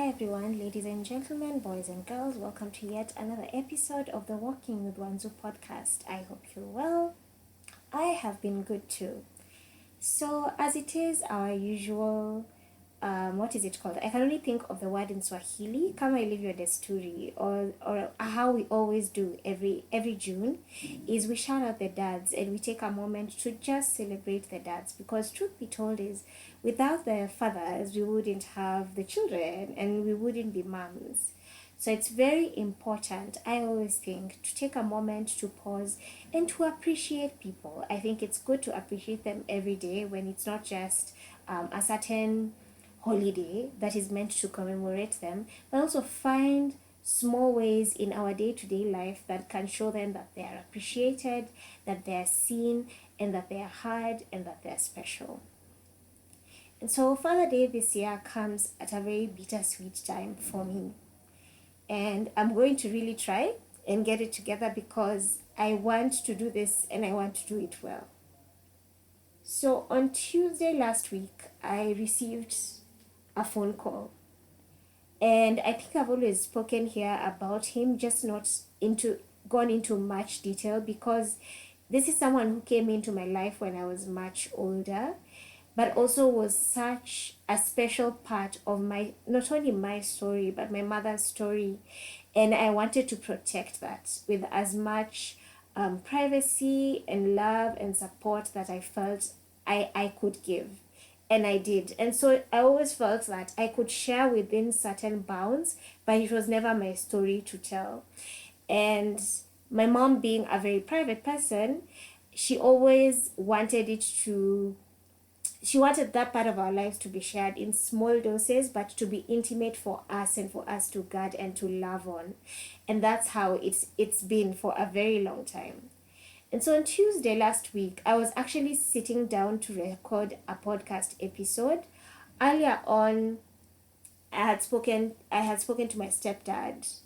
Hi everyone, ladies and gentlemen, boys and girls, welcome to yet another episode of the Walking with Wanzu podcast. I hope you're well. I have been good too. So, as it is our usual, what is it called? I can only think of the word in Swahili, kama ilivyo desturi, or how we always do every June, is we shout out the dads and we take a moment to just celebrate the dads because truth be told is without the fathers we wouldn't have the children and we wouldn't be moms. So it's very important, I always think, to take a moment to pause and to appreciate people. I think it's good to appreciate them every day when it's not just a certain holiday that is meant to commemorate them, but also find small ways in our day-to-day life that can show them that they are appreciated, that they are seen, and that they are heard, and that they are special. And so Father Day this year comes at a very bittersweet time for me. And I'm going to really try and get it together because I want to do this and I want to do it well. So on Tuesday last week, I received a phone call. And I think I've always spoken here about him, just not gone into much detail because this is someone who came into my life when I was much older, but also was such a special part of not only my story, but my mother's story. And I wanted to protect that with as much privacy and love and support that I felt I could give. And I did. And so I always felt that I could share within certain bounds, but it was never my story to tell. And my mom, being a very private person, she always wanted she wanted that part of our lives to be shared in small doses, but to be intimate for us and for us to guard and to love on. And that's how it's been for a very long time. And so on Tuesday last week, I was actually sitting down to record a podcast episode. Earlier on, I had spoken to my stepdad.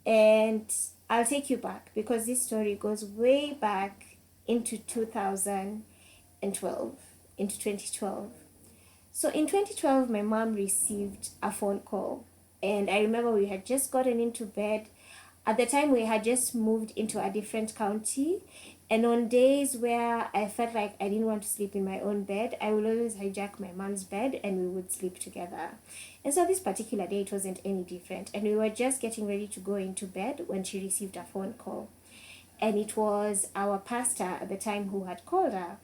And I'll take you back because this story goes way back into 2012, into 2012. So in 2012, my mom received a phone call. And I remember we had just gotten into bed. At the time, we had just moved into a different county. And on days where I felt like I didn't want to sleep in my own bed, I would always hijack my mom's bed and we would sleep together. And so this particular day, it wasn't any different. And we were just getting ready to go into bed when she received a phone call. And it was our pastor at the time who had called her.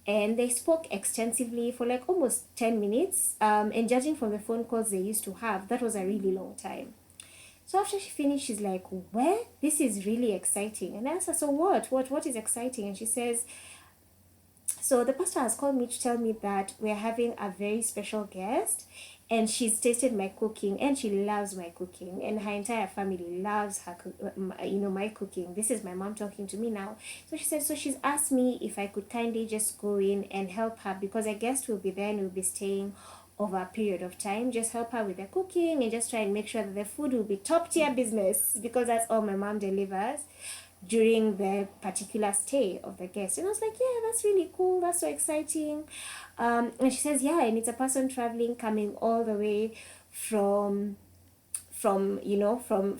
And they spoke extensively for like almost 10 minutes. And judging from the phone calls they used to have, that was a really long time. So after she finished, she's like, "Well, this is really exciting." And I asked her, "So what is exciting?" And she says, "So the pastor has called me to tell me that we're having a very special guest and she's tasted my cooking and she loves my cooking and her entire family loves my cooking." This is my mom talking to me now. So she said, so she's asked me if I could kindly just go in and help her because I guess we'll be there and we'll be staying over a period of time, just help her with the cooking and just try and make sure that the food will be top tier business because that's all my mom delivers during the particular stay of the guest. And I was like, yeah, that's really cool, that's so exciting. And she says, yeah, and it's a person traveling, coming all the way from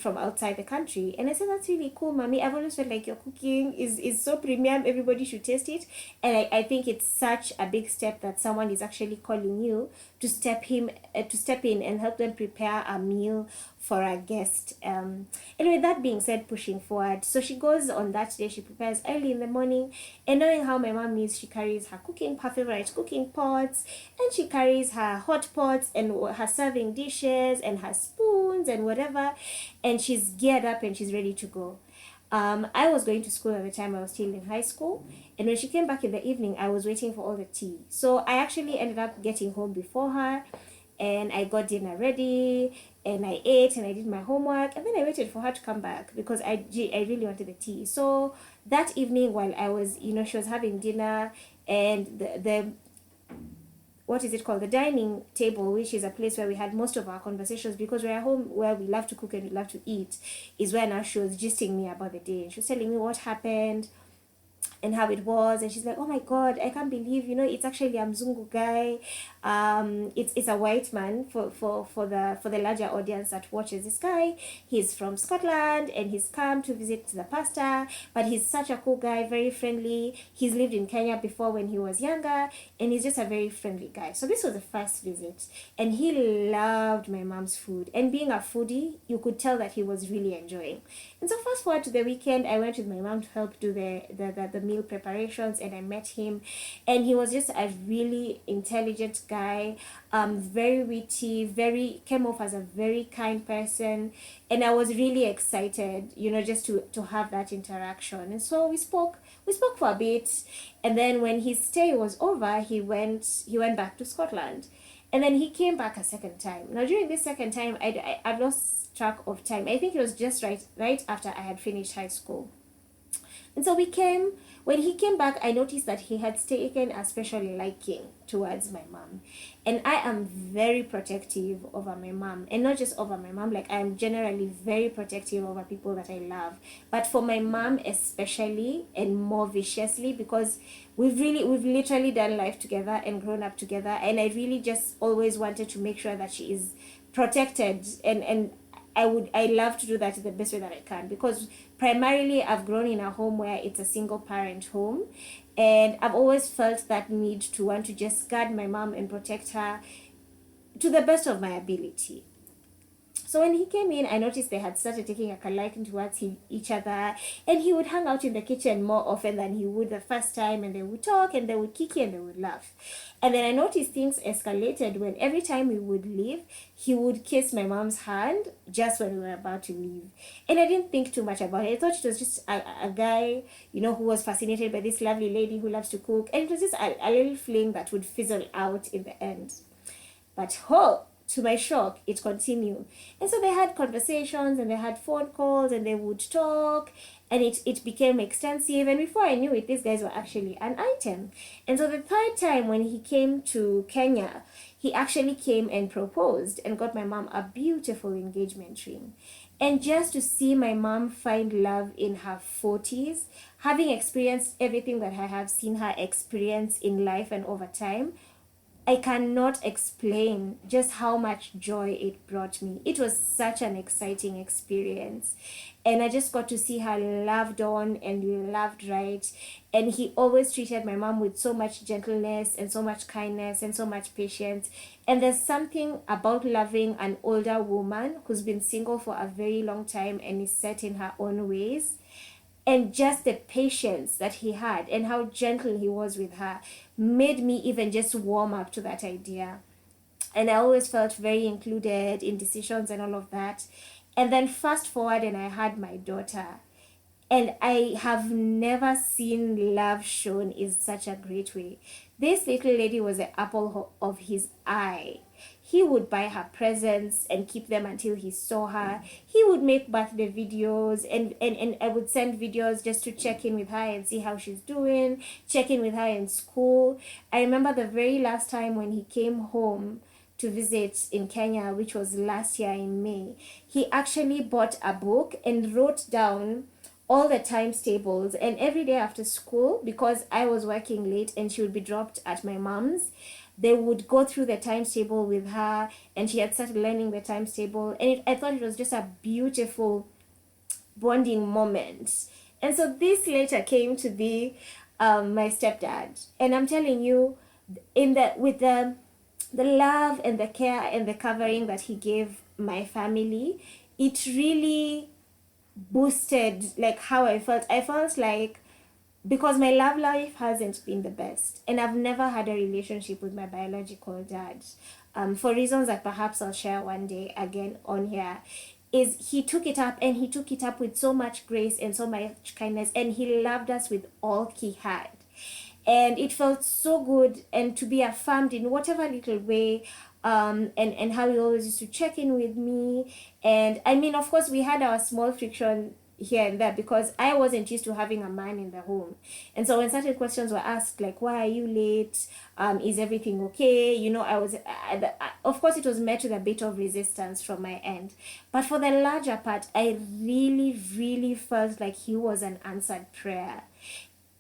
outside the country. And I said, that's really cool, mommy. I've always felt like your cooking is so premium, everybody should taste it. And I think it's such a big step that someone is actually calling you to step in and help them prepare a meal for a guest. Anyway, that being said, pushing forward, so she goes on that day, she prepares early in the morning, and knowing how my mom is, she carries her favorite cooking pots, and she carries her hot pots and her serving dishes and her spoons and whatever, and she's geared up and she's ready to go. I was going to school at the time, I was still in high school, and when she came back in the evening, I was waiting for all the tea. So I actually ended up getting home before her, and I got dinner ready, and I ate, and I did my homework, and then I waited for her to come back because I really wanted the tea. So that evening, while I was, she was having dinner, and the what is it called, the dining table, which is a place where we had most of our conversations because we're at home where we love to cook and we love to eat, is where now she was gisting me about the day. She was telling me what happened and how it was, and she's like, oh my god, I can't believe, it's actually a Mzungu guy. It's a white man for the larger audience that watches this guy. He's from Scotland and he's come to visit the pastor, but he's such a cool guy, very friendly. He's lived in Kenya before when he was younger, and he's just a very friendly guy. So this was the first visit, and he loved my mom's food, and being a foodie, you could tell that he was really enjoying. And so fast forward to the weekend, I went with my mom to help do the meal preparations, and I met him, and he was just a really intelligent guy, very witty, came off as a very kind person, and I was really excited, just to have that interaction. And so we spoke for a bit, and then when his stay was over, he went back to Scotland, and then he came back a second time. Now during this second time, I've lost track of time. I think it was just right after I had finished high school. And so when he came back, I noticed that he had taken a special liking towards my mom. And I am very protective over my mom. And not just over my mom, like I'm generally very protective over people that I love. But for my mom especially, and more viciously, because we've literally done life together and grown up together. And I really just always wanted to make sure that she is protected, and I love to do that in the best way that I can, because primarily I've grown in a home where it's a single parent home, and I've always felt that need to want to just guard my mom and protect her to the best of my ability. So when he came in, I noticed they had started taking a liking towards each other, and he would hang out in the kitchen more often than he would the first time, and they would talk, and they would kiki, and they would laugh. And then I noticed things escalated when every time we would leave, he would kiss my mom's hand just when we were about to leave. And I didn't think too much about it. I thought it was just a guy, who was fascinated by this lovely lady who loves to cook, and it was just a little fling that would fizzle out in the end. But to my shock, it continued. And so they had conversations, and they had phone calls, and they would talk, and it became extensive. And before I knew it, these guys were actually an item. And so the third time when he came to Kenya, he actually came and proposed and got my mom a beautiful engagement ring. And just to see my mom find love in her 40s, having experienced everything that I have seen her experience in life and over time, I cannot explain just how much joy it brought me. It was such an exciting experience. And I just got to see her loved on and loved right. And he always treated my mom with so much gentleness and so much kindness and so much patience. And there's something about loving an older woman who's been single for a very long time and is set in her own ways. And just the patience that he had and how gentle he was with her made me even just warm up to that idea. And I always felt very included in decisions and all of that. And then fast forward, and I had my daughter. And I have never seen love shown in such a great way. This little lady was the apple of his eye. He would buy her presents and keep them until he saw her. He would make birthday videos, and I would send videos just to check in with her and see how she's doing, check in with her in school. I remember the very last time when he came home to visit in Kenya, which was last year in May, he actually bought a book and wrote down all the times tables, and every day after school, because I was working late and she would be dropped at my mom's, they would go through the times table with her, and she had started learning the times table, and I thought it was just a beautiful bonding moment. And so this later came to be my stepdad, and I'm telling you, with the love and the care and the covering that he gave my family, it really boosted like how I felt. I felt like, because my love life hasn't been the best, and I've never had a relationship with my biological dad, for reasons that perhaps I'll share one day again on here, is he took it up, and he took it up with so much grace and so much kindness, and he loved us with all he had. And it felt so good, and to be affirmed in whatever little way, and how he always used to check in with me. And I mean, of course, we had our small friction here and there, because I wasn't used to having a man in the home. And so when certain questions were asked, like, why are you late? Is everything okay? Of course, it was met with a bit of resistance from my end. But for the larger part, I really, really felt like he was an answered prayer.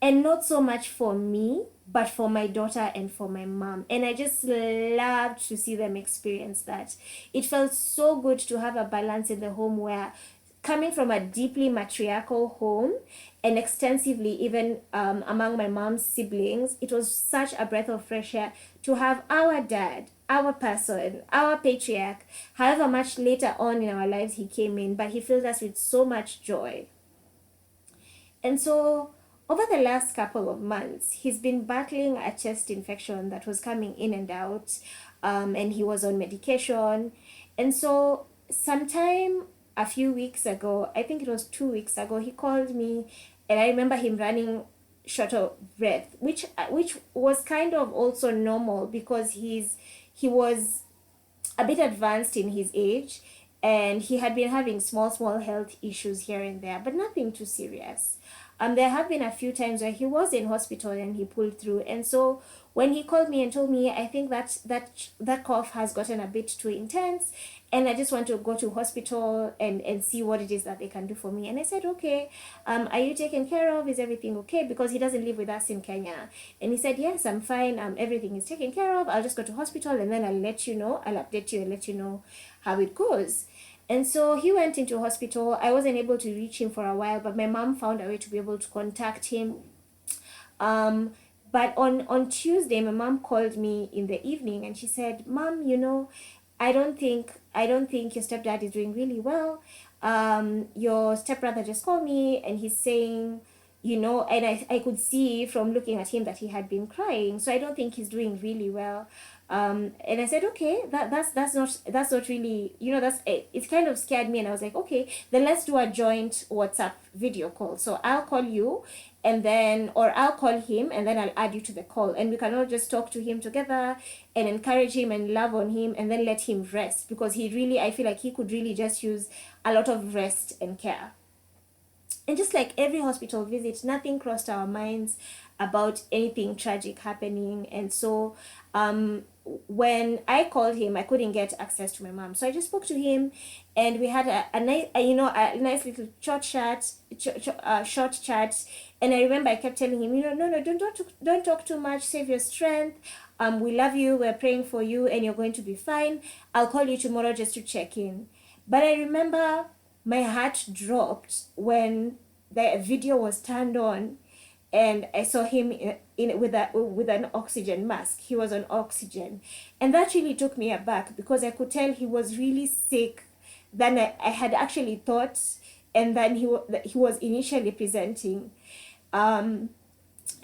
and not so much for me, but for my daughter and for my mom. And I just loved to see them experience that. It felt so good to have a balance in the home where, coming from a deeply matriarchal home and extensively even among my mom's siblings, it was such a breath of fresh air to have our dad, our person, our patriarch, however much later on in our lives he came in, but he filled us with so much joy. And so, over the last couple of months, he's been battling a chest infection that was coming in and out, and he was on medication. And so, sometime a few weeks ago, I think it was 2 weeks ago, he called me, and I remember him running short of breath, which was kind of also normal because he was a bit advanced in his age, and he had been having small health issues here and there, but nothing too serious. There have been a few times where he was in hospital and he pulled through. And so when he called me and told me, I think that cough has gotten a bit too intense, and I just want to go to hospital and see what it is that they can do for me. And I said, okay, are you taken care of? Is everything okay? Because he doesn't live with us in Kenya. And he said, yes, I'm fine. Everything is taken care of. I'll just go to hospital and then I'll let you know. I'll update you and let you know how it goes. And so he went into hospital. I wasn't able to reach him for a while, but my mom found a way to be able to contact him. But on Tuesday, my mom called me in the evening and she said, Mom, I don't think your stepdad is doing really well. Your stepbrother just called me and he's saying, and I could see from looking at him that he had been crying. So I don't think he's doing really well. And I said, okay, that's not really, that's it kind of scared me. And I was like, okay, then let's do a joint WhatsApp video call. So I'll call you or I'll call him and then I'll add you to the call, and we can all just talk to him together and encourage him and love on him and then let him rest, because I feel like he could really just use a lot of rest and care. And just like every hospital visit, nothing crossed our minds about anything tragic happening. And so when I called him, I couldn't get access to my mom. So I just spoke to him and we had a nice little short chat. And I remember I kept telling him, no, don't talk too much, save your strength. We love you, we're praying for you, and you're going to be fine. I'll call you tomorrow just to check in. But I remember my heart dropped when the video was turned on and I saw him with an oxygen mask. He was on oxygen, and that really took me aback because I could tell he was really sick than I had actually thought, and then he was initially presenting. And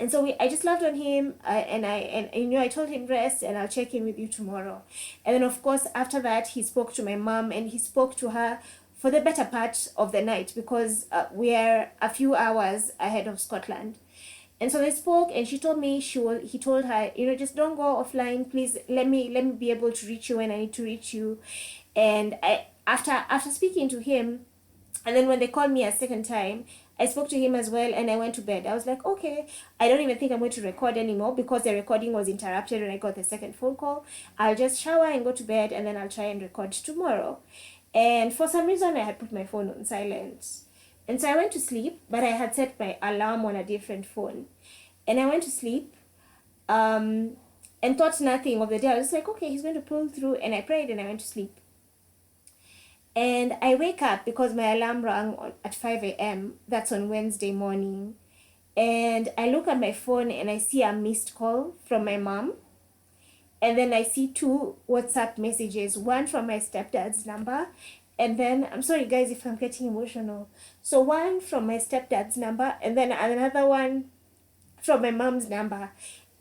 so I just loved on him, I told him rest and I'll check in with you tomorrow. And then of course after that he spoke to my mom, and he spoke to her for the better part of the night because we are a few hours ahead of Scotland. And so they spoke, and she told me he told her, just don't go offline, please. Let me be able to reach you when I need to reach you. And after speaking to him, and then when they called me a second time, I spoke to him as well, and I went to bed. I was like, okay, I don't even think I'm going to record anymore because the recording was interrupted when I got the second phone call. I'll just shower and go to bed, and then I'll try and record tomorrow. And for some reason, I had put my phone on silent. And so I went to sleep, but I had set my alarm on a different phone. And I went to sleep and thought nothing of the day. I was like, okay, he's going to pull through. And I prayed and I went to sleep. And I wake up because my alarm rang at 5 a.m. That's on Wednesday morning. And I look at my phone and I see a missed call from my mom. And then I see 2 WhatsApp messages, one from my stepdad's number. And then, I'm sorry guys if I'm getting emotional. So one from my stepdad's number, and then another one from my mom's number.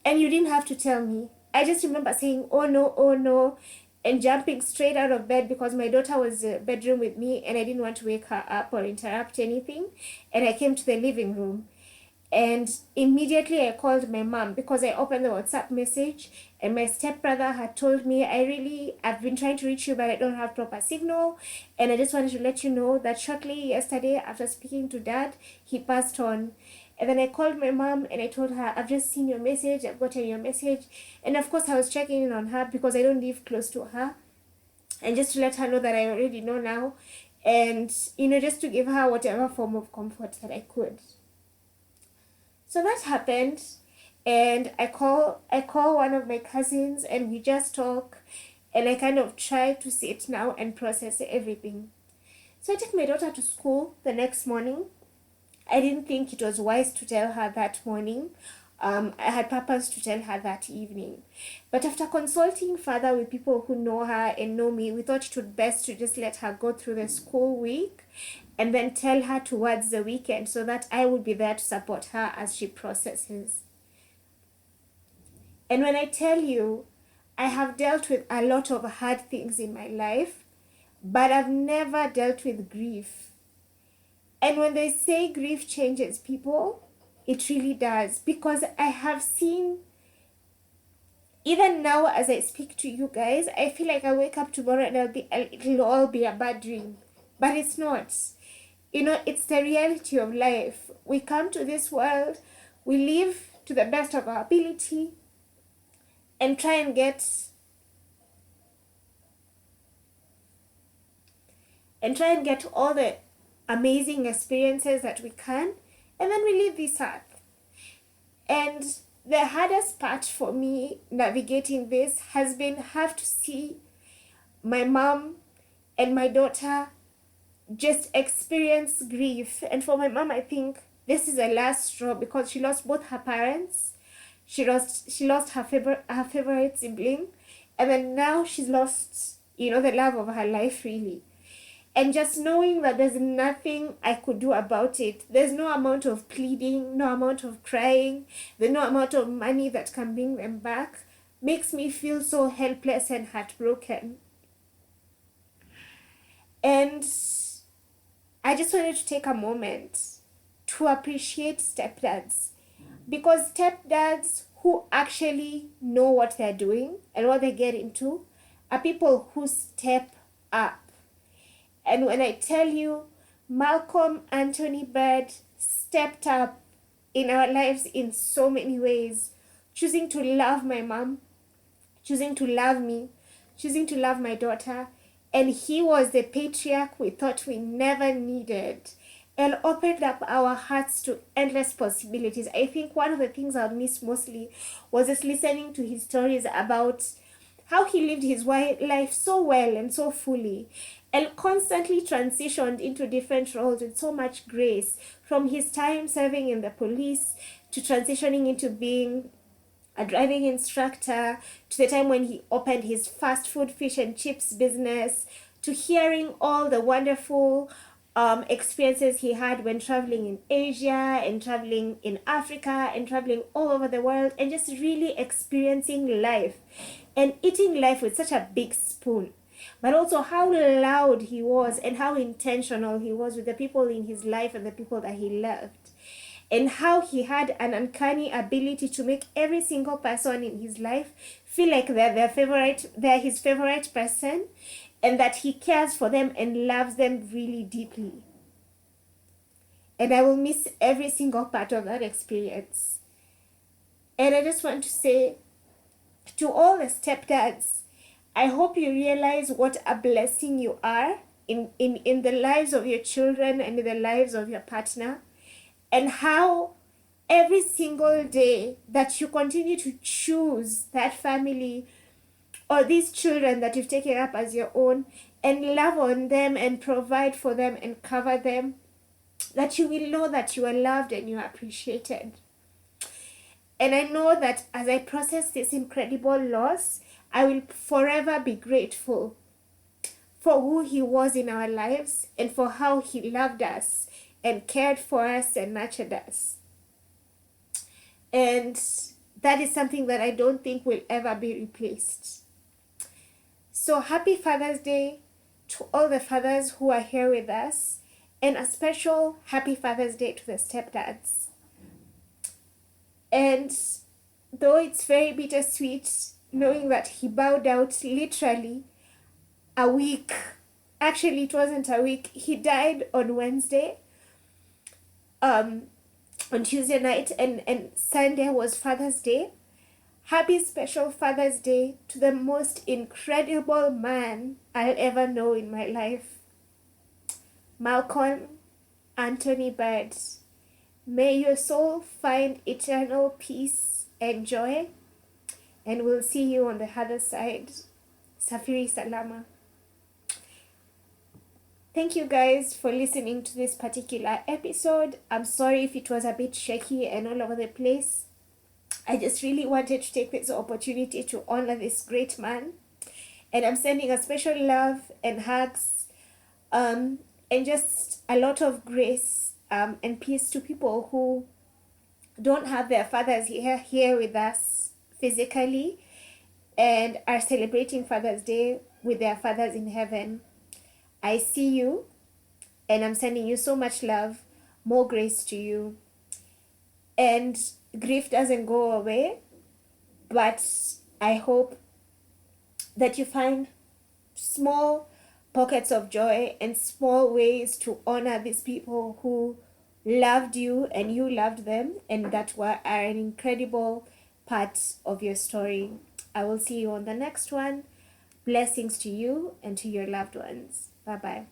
And you didn't have to tell me. I just remember saying, oh no, and jumping straight out of bed because my daughter was in the bedroom with me and I didn't want to wake her up or interrupt anything. And I came to the living room. And immediately I called my mom because I opened the WhatsApp message and my stepbrother had told me, I've been trying to reach you, but I don't have proper signal. And I just wanted to let you know that shortly yesterday, after speaking to Dad, he passed on. And then I called my mom and I told her, I've just seen your message, I've gotten your message. And of course I was checking in on her because I don't live close to her. And just to let her know that I already know now. And, just to give her whatever form of comfort that I could. So that happened, and I call one of my cousins, and we just talk, and I kind of try to sit now and process everything. So I took my daughter to school the next morning. I didn't think it was wise to tell her that morning. I had purpose to tell her that evening. But after consulting further with people who know her and know me, we thought it would best to just let her go through the school week and then tell her towards the weekend so that I would be there to support her as she processes. And when I tell you, I have dealt with a lot of hard things in my life, but I've never dealt with grief. And when they say grief changes people, it really does. Because I have seen, even now as I speak to you guys, I feel like I wake up tomorrow and it'll all be a bad dream. But it's not. It's the reality of life. We come to this world, we live to the best of our ability, and try and get all the amazing experiences that we can, and then we leave this earth. And the hardest part for me navigating this has been have to see my mom and my daughter just experience grief. And for my mom, I think this is the last straw, because she lost both her parents. She lost her favorite sibling, and then now she's lost, the love of her life, really. And just knowing that there's nothing I could do about it, there's no amount of pleading, no amount of crying, there's no amount of money that can bring them back, makes me feel so helpless and heartbroken. And I just wanted to take a moment to appreciate stepdads, because stepdads who actually know what they're doing and what they get into are people who step up. And when I tell you, Malcolm Anthony Bird stepped up in our lives in so many ways, choosing to love my mom, choosing to love me, choosing to love my daughter. And he was the patriarch we thought we never needed, and opened up our hearts to endless possibilities. I think one of the things I miss mostly was just listening to his stories about how he lived his life so well and so fully, and constantly transitioned into different roles with so much grace, from his time serving in the police to transitioning into being a driving instructor, to the time when he opened his fast food fish and chips business, to hearing all the wonderful experiences he had when traveling in Asia and traveling in Africa and traveling all over the world, and just really experiencing life and eating life with such a big spoon. But also how loud he was and how intentional he was with the people in his life and the people that he loved. And how he had an uncanny ability to make every single person in his life feel like they're his favorite person, and that he cares for them and loves them really deeply. And I will miss every single part of that experience. And I just want to say to all the stepdads, I hope you realize what a blessing you are in the lives of your children and in the lives of your partner, and how every single day that you continue to choose that family or these children that you've taken up as your own, and love on them and provide for them and cover them, that you will know that you are loved and you are appreciated. And I know that as I process this incredible loss, I will forever be grateful for who he was in our lives and for how he loved us and cared for us and nurtured us. And that is something that I don't think will ever be replaced. So happy Father's Day to all the fathers who are here with us, and a special happy Father's Day to the stepdads. And though it's very bittersweet knowing that he bowed out literally a week, actually it wasn't a week, he died on Wednesday, on Tuesday night, and Sunday was Father's Day. Happy special Father's Day to the most incredible man I'll ever know in my life, Malcolm Anthony Bird. May your soul find eternal peace and joy, and we'll see you on the other side. Safiri Salama. Thank you guys for listening to this particular episode. I'm sorry if it was a bit shaky and all over the place. I just really wanted to take this opportunity to honor this great man. And I'm sending a special love and hugs and just a lot of grace and peace to people who don't have their fathers here with us physically and are celebrating Father's Day with their fathers in heaven. I see you, and I'm sending you so much love, more grace to you. And grief doesn't go away, but I hope that you find small pockets of joy and small ways to honor these people who loved you and you loved them, and that are an incredible part of your story. I will see you on the next one. Blessings to you and to your loved ones. Bye-bye.